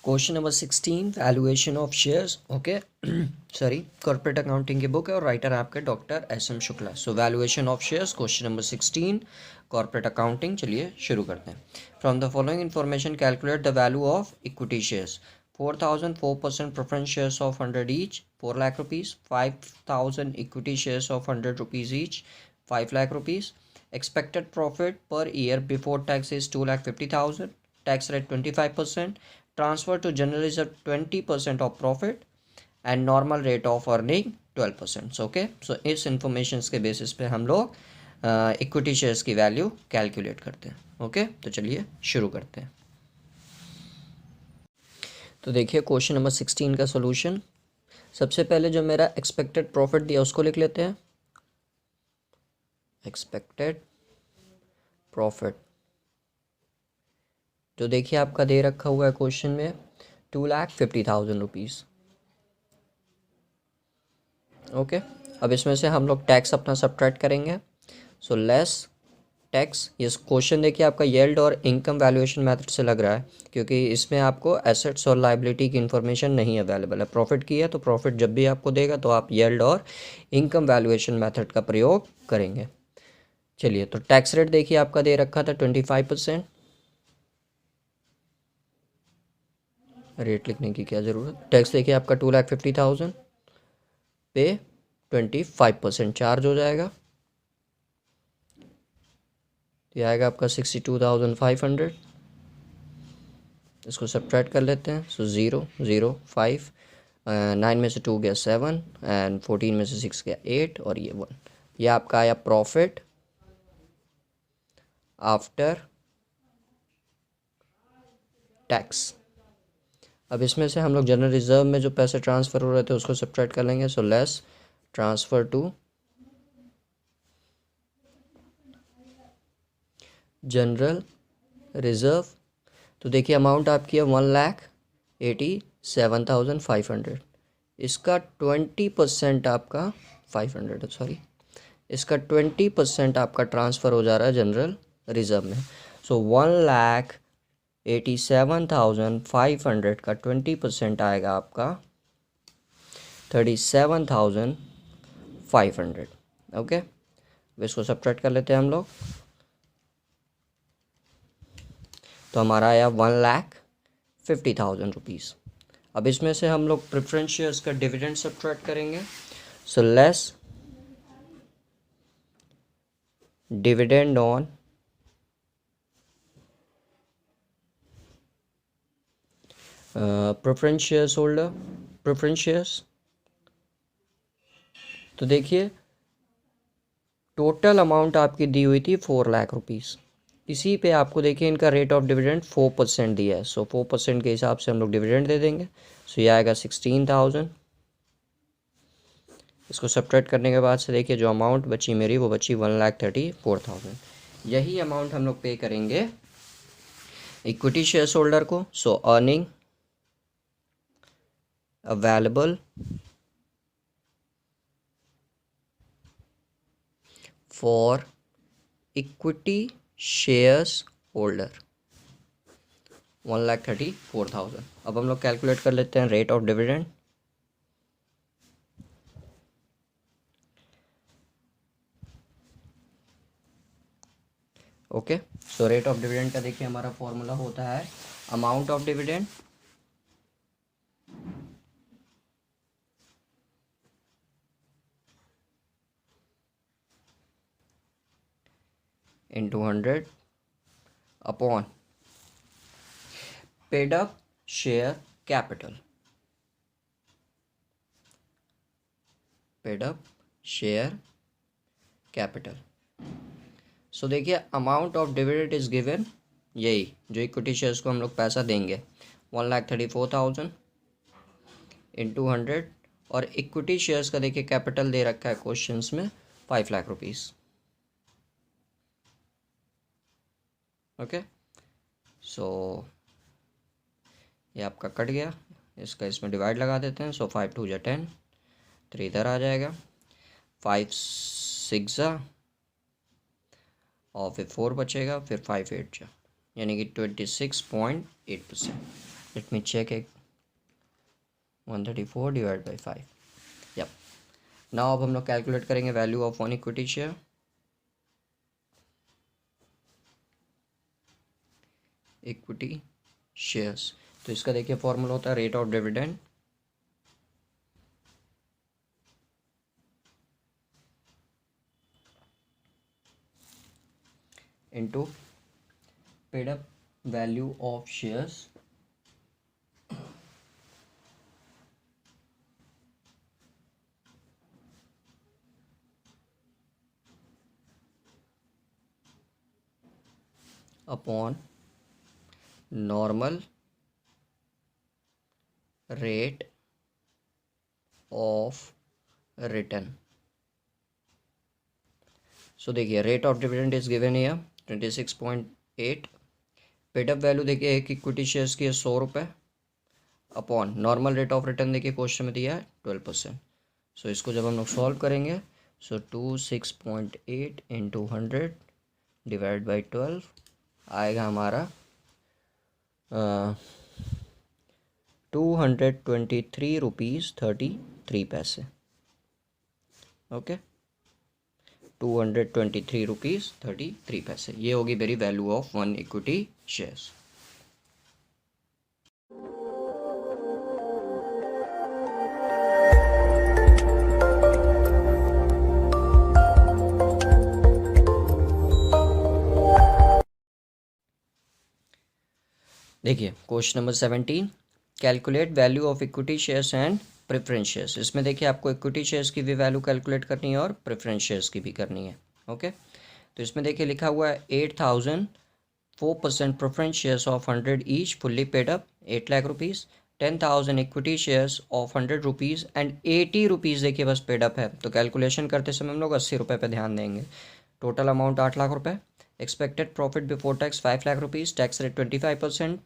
Question number 16 valuation of shares. Okay sorry, corporate accounting की book है और writer आपके doctor SM Shukla. So valuation of shares question number 16 corporate accounting. चलिए शुरू करते हैं। From the following information calculate the value of equity shares. 4,000 4% preference shares of 100 each, 4 lakh rupees. 5,000 equity shares of 100 rupees each, 5 lakh rupees. Expected profit per year before tax is 2,50,000. Tax rate 25%. Transfer to general reserve 20% of profit and normal rate of earning 12%. Okay, सो इस information के basis पे हम लोग equity shares की value calculate करते हैं। Okay तो चलिए शुरू करते हैं। तो देखिए क्वेश्चन नंबर 16 का सोल्यूशन। सबसे पहले जो मेरा एक्सपेक्टेड प्रॉफिट दिया उसको लिख लेते हैं। एक्सपेक्टेड प्रॉफिट जो देखिए आपका दे रखा हुआ है क्वेश्चन में 2,50,000 रुपीज़। ओके, अब इसमें से हम लोग टैक्स अपना सब्ट्रैक्ट करेंगे। So less tax. ये क्वेश्चन देखिए आपका येल्ड और इनकम वैल्यूएशन मेथड से लग रहा है, क्योंकि इसमें आपको एसेट्स और लाइबिलिटी की इन्फॉर्मेशन नहीं अवेलेबल है। प्रॉफिट की है तो प्रॉफिट जब भी आपको देगा तो आप येल्ड और इनकम वैल्यूएशन मेथड का प्रयोग करेंगे। चलिए, तो टैक्स रेट देखिए आपका दे रखा था 25%। रेट लिखने की क्या ज़रूरत। टैक्स देखिए आपका 2,50,000 पे 25% चार्ज हो जाएगा। ये आएगा आपका 62,500। इसको सब्ट्रैक्ट कर लेते हैं। सो 0 0 5, 9 में से 2 गया 7 एंड 14 में से 6 गया 8 और ये 1। ये आपका आया प्रॉफिट आफ्टर टैक्स। अब इसमें से हम लोग जनरल रिजर्व में जो पैसे ट्रांसफ़र हो रहे थे उसको सब्ट्रैक्ट कर लेंगे। So less transfer to general reserve. तो देखिए अमाउंट आपकी है 1,87,500। इसका 20% आपका 500 सॉरी, इसका 20% आपका ट्रांसफ़र हो जा रहा है जनरल रिजर्व में। सो 1,87,500 का 20% आएगा आपका 37,500। ओके, इसको सब्ट्रैक्ट कर लेते हैं हम लोग। तो हमारा आया 1,50,000 रुपीज़। अब इसमें से हम लोग प्रेफरेंस शेयर्स का डिविडेंड सब्ट्रैक्ट करेंगे। So less dividend on preference shares holder, preference shares. तो देखिए टोटल अमाउंट आपकी दी हुई थी 4 लाख रुपीज़। इसी पे आपको देखिए इनका रेट ऑफ डिविडेंड 4% दिया है। सो 4% के हिसाब से हम लोग डिविडेंड दे देंगे। सो ये आएगा 16,000। इसको सब्ट्रैक्ट करने के बाद से देखिए जो अमाउंट बची मेरी वो बची 1,34,000। यही अमाउंट हम लोग पे करेंगे इक्विटी शेयर होल्डर को। So earning available for equity shares holder 1,34,000। अब हम लोग कैलकुलेट कर लेते हैं rate of dividend. Okay, so rate of dividend का देखिए हमारा फॉर्मूला होता है amount of dividend into 100 upon paid up share capital, paid up share capital. So देखिए amount of dividend is given, यही जो इक्विटी शेयर्स को हम लोग पैसा देंगे 1,34,000 इंटू 100। और इक्विटी शेयर्स का देखिए कैपिटल दे रखा है क्वेश्चंस में 5 लाख रुपीज़। ओके, सो ये आपका कट गया, इसका इसमें डिवाइड लगा देते हैं। सो 5 2 जा 10, 3 इधर आ जाएगा, 5 6 जा और फिर 4 बचेगा, फिर 5 8 जा, यानी कि 26.8%। लेट मी चेक एक 134 डिवाइड बाई 5. यप. नाउ अब हम लोग कैलकुलेट करेंगे value of one equity share. Equity shares, तो इसका देखिए फॉर्मूला होता है rate of dividend into paid up value of shares upon normal rate of return. So देखिए rate of dividend is given here 26.8. Paid up value देखिए एक equity shares की है 100 रुपये upon normal rate of return देखिए question में दिया है 12%. सो इसको जब हम लोग सॉल्व करेंगे सो 26.8 इंटू 100 डिवाइड बाई 12 आएगा हमारा 223 रुपीज़ 33 पैसे. ओके 223 रुपीज़ 33 पैसे. ये होगी मेरी value of one equity shares. देखिए question number 17, calculate value of equity shares and preference shares. इसमें देखिए आपको इक्विटी शेयर्स की भी वैल्यू कैलकुलेट करनी है और प्रेफरेंस शेयर्स की भी करनी है. ओके तो इसमें देखिए लिखा हुआ है 8,000 4% preference shares of 100 each fully paid up 8 lakh rupees. 10,000 equity shares of 100 rupees and 80 rupees देखिए बस पेड अप है. तो कैलकुलेशन करते समय हम लोग 80 रुपये पे ध्यान देंगे. टोटल अमाउंट 8 लाख रुपये. Expected profit before tax 5 lakh rupees. Tax rate 25%.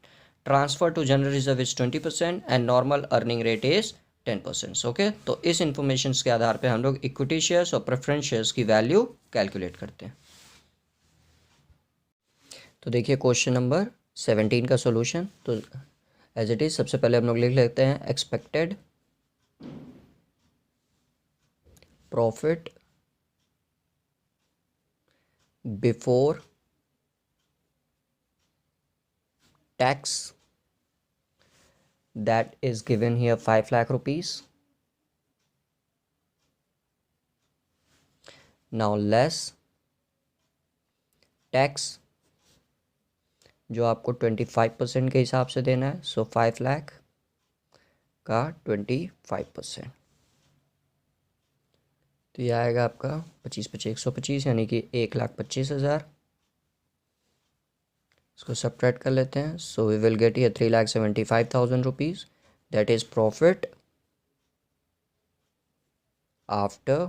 Transfer to general reserve is 20% and normal earning rate is 10%. Okay तो इस इंफॉर्मेशन के आधार पे हम लोग इक्विटी शेयर्स और प्रेफरेंस शेयर्स की वैल्यू कैलकुलेट करते हैं. तो देखिए क्वेश्चन नंबर 17 का सॉल्यूशन. तो एज इट इज़ सबसे पहले हम लोग लिख लेते हैं expected profit before tax that is given here 5 lakh rupees. Now less tax जो आपको 25% के हिसाब से देना है. सो 5 लाख का 25%. तो ये आएगा आपका 25/125 यानी कि 1,25,000. इसको सब्ट्रैक्ट कर लेते हैं. So we will get here 3,75,000 rupees. That is profit after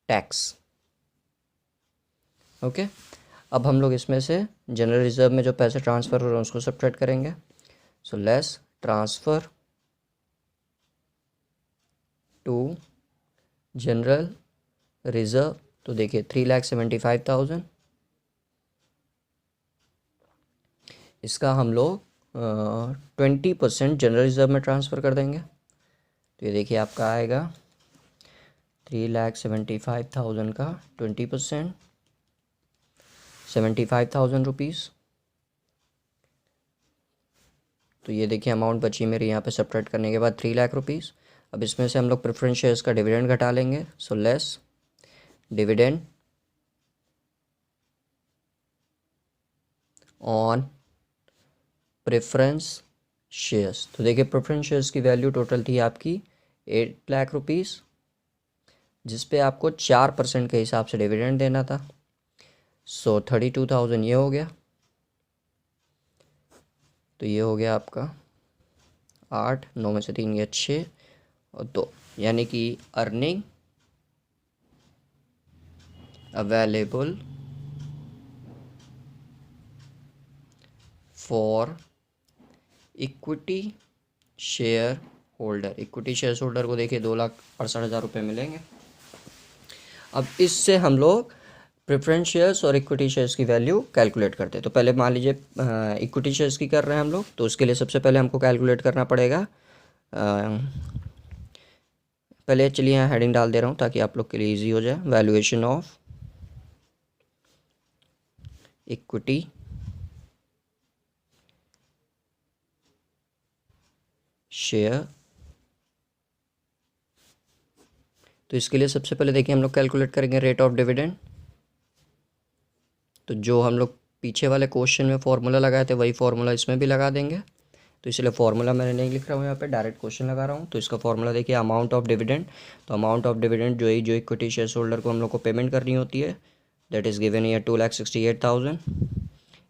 tax. Okay अब हम लोग इसमें से जनरल रिजर्व में जो पैसे ट्रांसफ़र हो रहे हैं उसको सब्ट्रैक्ट करेंगे. So less transfer to general reserve. तो देखिए 3,75,000 इसका हम लोग 20% जनरल रिजर्व में ट्रांसफ़र कर देंगे. तो ये देखिए आपका आएगा 3,75,000 का 20% 75,000 रुपीज़. तो ये देखिए अमाउंट बची मेरी यहाँ पे सब्ट्रैक्ट करने के बाद 3 लाख रुपीज़. अब इसमें से हम लोग प्रेफरेंस शेयर्स का डिविडेंड घटा लेंगे. So less dividend on preference shares. तो देखिए प्रेफरेंस शेयर्स की वैल्यू टोटल थी आपकी 8 लाख रुपीज़ जिस पे आपको 4% के हिसाब से डिविडेंड देना था. सो 32,000 ये हो गया. तो ये हो गया आपका 8, 9 में से 3 ये 6 और 2 यानी कि earning available for equity share holder. Equity share holder को देखिए 2,68,000 रुपये मिलेंगे. अब इससे हम लोग प्रेफरेंस शेयर्स और इक्विटी शेयर्स की वैल्यू कैलकुलेट करते हैं। तो पहले मान लीजिए इक्विटी शेयर्स की कर रहे हैं हम लोग, तो उसके लिए सबसे पहले हमको कैलकुलेट करना पड़ेगा। पहले चलिए यहाँ हेडिंग डाल दे रहा हूँ ताकि आप लोग के लिए इजी हो जाए। Valuation of equity share. तो इसके लिए सबसे पहले देखिए हम लोग कैलकुलेट करेंगे रेट ऑफ डिविडेंड। तो जो हम लोग पीछे वाले क्वेश्चन में फॉर्मूला लगाए थे वही फॉर्मूला इसमें भी लगा देंगे। तो इसलिए फॉर्मूला मैंने नहीं लिख रहा हूँ यहाँ पे, डायरेक्ट क्वेश्चन लगा रहा हूँ। तो इसका फॉर्मूला देखिए, अमाउंट ऑफ डिविडेंड। तो अमाउंट ऑफ डिविडेंड जो इक्विटी शेयर होल्डर को हम लोग को पेमेंट करनी होती है, that is given year 2,68,000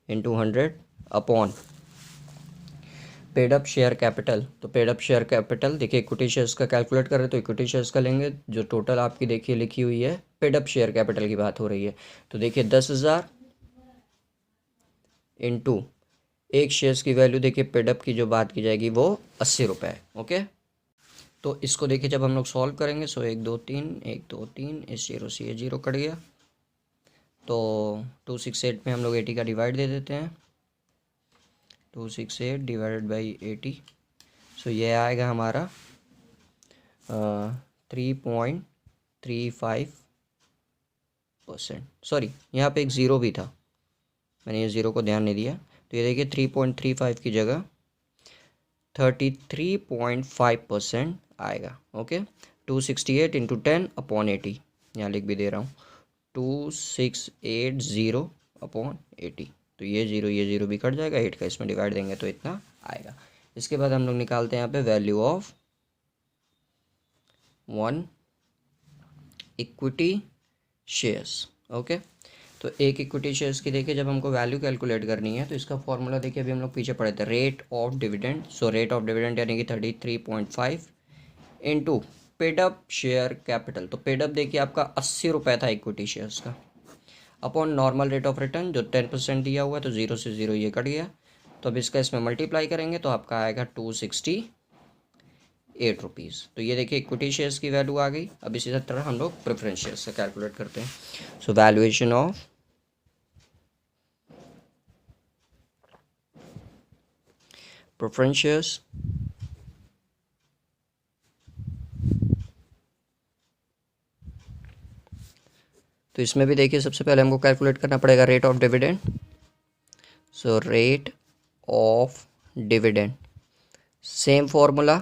into 100 upon paid up share capital. तो पेड अप शेयर कैपिटल देखिए इक्विटी शेयर्स का कैलकुलेट कर रहे हैं तो इक्विटी शेयर्स का लेंगे, जो टोटल आपकी देखिए लिखी हुई है पेड अप शेयर कैपिटल की बात हो रही है। तो देखिए 10,000 इंटू एक शेयर्स की वैल्यू देखिए पेड अप की जो बात की जाएगी वो 80 रुपये। ओके, तो इसको देखिए जब हम लोग सॉल्व करेंगे, सो 1 2 3 इस जीरो से ये जीरो कट गया। तो 268 में हम लोग 80 का डिवाइड दे देते हैं, 268 डिवाइडेड बाई 80। सो ये आएगा हमारा 3.35%। सॉरी, यहाँ पे एक ज़ीरो भी था, मैंने ये ज़ीरो को ध्यान नहीं दिया। तो ये देखिए 3.35 की जगह 33.5% आएगा। ओके, 268 इंटू 10 अपॉन 80, यहाँ लिख भी दे रहा हूँ 2680 अपॉन 80। तो ये जीरो भी कट जाएगा, 8 का इसमें डिवाइड देंगे तो इतना आएगा। इसके बाद हम लोग निकालते हैं यहाँ पे value of 1 equity shares. Okay, तो एक इक्विटी शेयर्स की देखिए जब हमको वैल्यू कैलकुलेट करनी है तो इसका फॉर्मूला देखिए अभी हम लोग पीछे पढ़े थे, rate of dividend. So rate of dividend यानी कि 33.5 into paid up share capital. तो पेड अप देखिए आपका 80 रुपये था इक्विटी शेयर्स का, upon normal rate of return जो 10% दिया हुआ है, तो ज़ीरो से ज़ीरो ये कट गया। तो अब इसका इसमें मल्टीप्लाई करेंगे तो आपका आएगा 268 रुपीज़। तो ये देखिए इक्विटी शेयर्स की वैल्यू आ गई। अब इसी तरह हम लोग प्रेफरेंस शेयर्स से कैलकुलेट करते हैं। सो वैल्यूएशन ऑफ प्रेफरेंस शेयर्स। तो इसमें भी देखिए सबसे पहले हमको कैलकुलेट करना पड़ेगा rate of dividend. So rate of dividend, same formula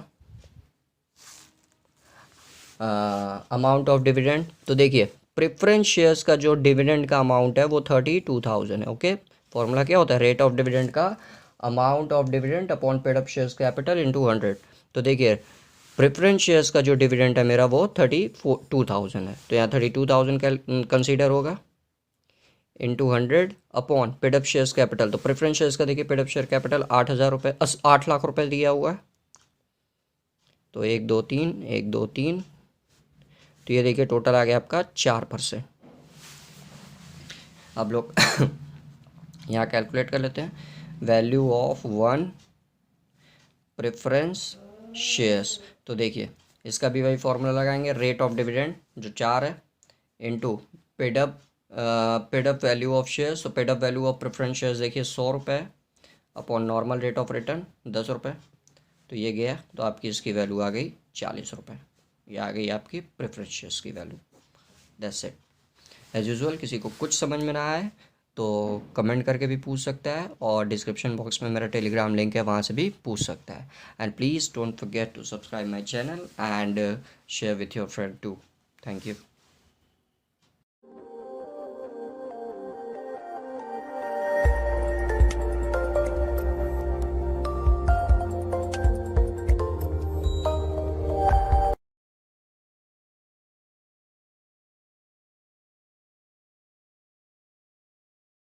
amount of dividend. तो देखिए प्रेफरेंस शेयर्स का जो डिविडेंड का अमाउंट है वो 32,000 है। ओके, फॉर्मूला क्या होता है, रेट ऑफ डिविडेंड का amount of dividend upon paid up shares capital into 100। तो देखिए प्रेफरेंस शेयर्स का जो डिविडेंड है मेरा वो 32,000 है, तो यहाँ 32,000 कंसीडर होगा into 100 upon paid up shares capital. तो प्रेफरेंस शेयर्स का देखिए पेड अप शेयर कैपिटल 8,000 रुपये 8 लाख रुपये दिया हुआ है। तो 1 2 3 तो ये देखिए टोटल आ गया आपका 4%। अब लोग यहाँ कैलकुलेट कर लेते हैं वैल्यू ऑफ 1 प्रेफरेंस शेयर्स। तो देखिए इसका भी वही फॉर्मूला लगाएंगे, रेट ऑफ डिविडेंड जो 4 है into paid up value of shares. तो paid up value of preference shares देखिए 100 रुपये upon normal rate of return 10 रुपये। तो ये गया, तो आपकी इसकी वैल्यू आ गई 40 रुपये। ये आ गई आपकी प्रेफरेंस शेयर्स की value. That's it. As usual किसी को कुछ समझ में ना आए तो कमेंट करके भी पूछ सकता है, और डिस्क्रिप्शन बॉक्स में मेरा टेलीग्राम लिंक है, वहाँ से भी पूछ सकता है। And please don't forget to subscribe my channel and share with your friend too. Thank you.